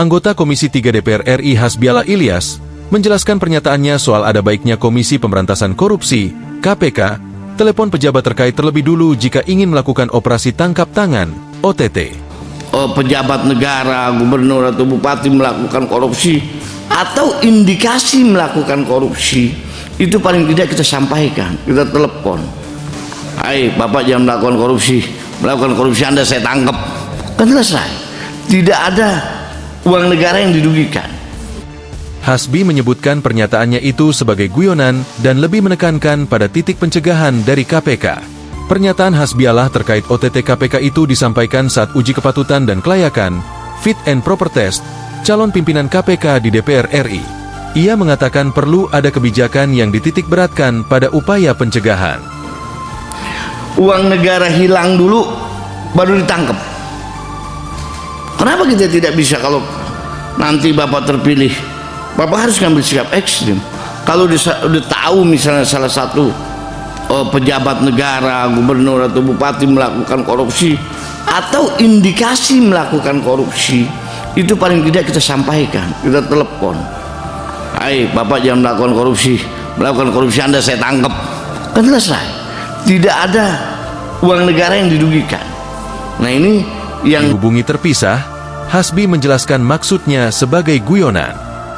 Anggota Komisi 3 DPR RI Hasbiallah Ilyas menjelaskan pernyataannya soal ada baiknya Komisi Pemberantasan Korupsi, KPK, telepon pejabat terkait terlebih dulu jika ingin melakukan operasi tangkap tangan, OTT. Pejabat negara, gubernur atau bupati melakukan korupsi atau indikasi melakukan korupsi, itu paling tidak kita sampaikan, kita telepon. Hai, Bapak jangan melakukan korupsi Anda saya tangkap. Kan selesai. Tidak ada uang negara yang dirugikan. Hasbi menyebutkan pernyataannya itu sebagai guyonan dan lebih menekankan pada titik pencegahan dari KPK. Pernyataan Hasbiallah terkait OTT KPK itu disampaikan saat uji kepatutan dan kelayakan, fit and proper test, calon pimpinan KPK di DPR RI. Ia mengatakan perlu ada kebijakan yang dititik beratkan pada upaya pencegahan. Uang negara hilang dulu, baru ditangkap. Kenapa kita tidak bisa kalau nanti Bapak terpilih, Bapak harus ngambil sikap ekstrim. Kalau udah tahu misalnya salah satu pejabat negara, gubernur atau bupati melakukan korupsi atau indikasi melakukan korupsi, itu paling tidak kita sampaikan, kita telepon. Hai, Bapak jangan melakukan korupsi Anda saya tangkap. Kan selesai. Tidak ada uang negara yang dirugikan. Nah ini yang dihubungi terpisah. Hasbi menjelaskan maksudnya sebagai guyonan.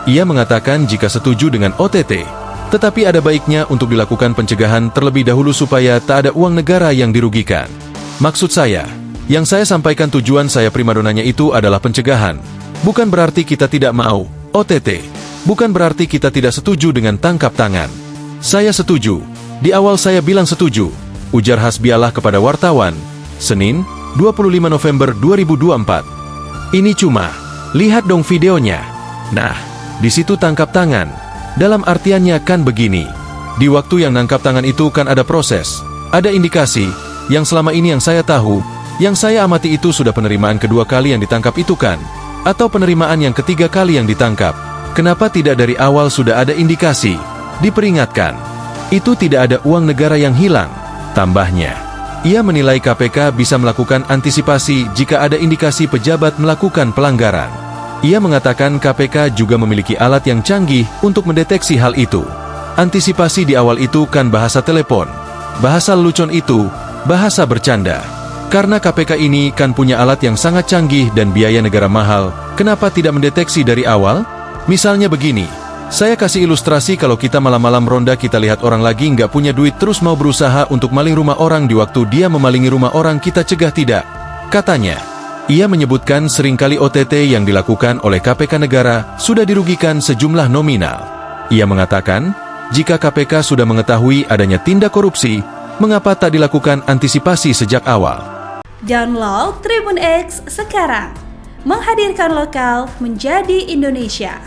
Ia mengatakan jika setuju dengan OTT, tetapi ada baiknya untuk dilakukan pencegahan terlebih dahulu supaya tak ada uang negara yang dirugikan. Maksud saya, yang saya sampaikan tujuan saya primadonanya itu adalah pencegahan. Bukan berarti kita tidak mau OTT. Bukan berarti kita tidak setuju dengan tangkap tangan. Saya setuju. Di awal saya bilang setuju, ujar Hasbiallah kepada wartawan, Senin, 25 November 2024. Ini cuma, lihat dong videonya. Nah, di situ tangkap tangan. Dalam artiannya kan begini. Di waktu yang nangkap tangan itu kan ada proses, ada indikasi, yang selama ini yang saya tahu, yang saya amati itu sudah penerimaan kedua kali yang ditangkap itu kan, atau penerimaan yang ketiga kali yang ditangkap. Kenapa tidak dari awal sudah ada indikasi, diperingatkan? Itu tidak ada uang negara yang hilang, tambahnya. Ia menilai KPK bisa melakukan antisipasi jika ada indikasi pejabat melakukan pelanggaran. Ia mengatakan KPK juga memiliki alat yang canggih untuk mendeteksi hal itu. Antisipasi di awal itu kan bahasa telepon, bahasa lelucon itu, bahasa bercanda. Karena KPK ini kan punya alat yang sangat canggih dan biaya negara mahal, kenapa tidak mendeteksi dari awal? Misalnya begini, saya kasih ilustrasi kalau kita malam-malam ronda kita lihat orang lagi nggak punya duit terus mau berusaha untuk maling rumah orang di waktu dia memalingi rumah orang kita cegah tidak, katanya. Ia menyebutkan seringkali OTT yang dilakukan oleh KPK negara sudah dirugikan sejumlah nominal. Ia mengatakan, jika KPK sudah mengetahui adanya tindak korupsi, mengapa tak dilakukan antisipasi sejak awal? Download Tribun X sekarang, menghadirkan lokal menjadi Indonesia.